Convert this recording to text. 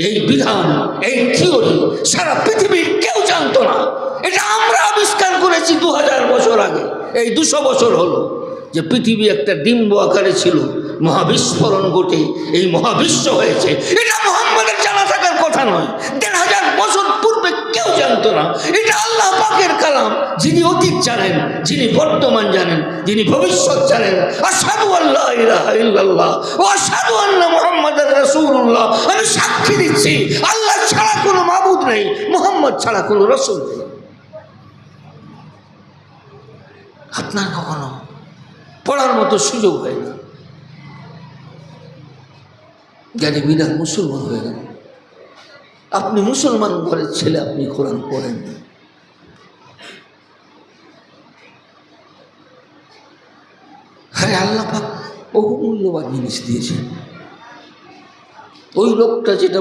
এই বিধান, এই থিওরি সারা পৃথিবীর কেউ জানতো না। এটা আমরা আবিষ্কার করেছি 2000 বছর আগে। এই 200 বছর হলো যে পৃথিবী একটা ডিম্ব আকারে ছিল, মহাবিস্ফোরণ ঘটে এই মহাবিশ্ব হয়েছে। এটা মুহাম্মদের জানা থাকার কথা নয়। 1500 বছর পূর্বে কেউ জানতো না। এটা আল্লাহ পাকের কালাম, যিনি অতীত জানেন, যিনি বর্তমান জানেন, যিনি ভবিষ্যৎ জানেন। আশহাদু আল্লা ইলাহা ইল্লাল্লাহ ওয়া আশহাদু আন্না মুহাম্মাদার রাসূলুল্লাহ। আমি সাক্ষী দিচ্ছি আল্লাহ ছাড়া কোনো মাবুদ নেই, মুহাম্মদ ছাড়া কোনো রাসূল নেই। আপনার কখনো পড়ার মতো সুযোগ হয় না, জ্ঞানী বিরাট মুসলমান হয়ে গেল। আপনি মুসলমান ঘরের ছেলে, আপনি কোরআন পড়েন। হ্যাঁ, আল্লাহ পাক বহু মূল্যবান জিনিস দিয়েছেন। ওই লোকটা যেটা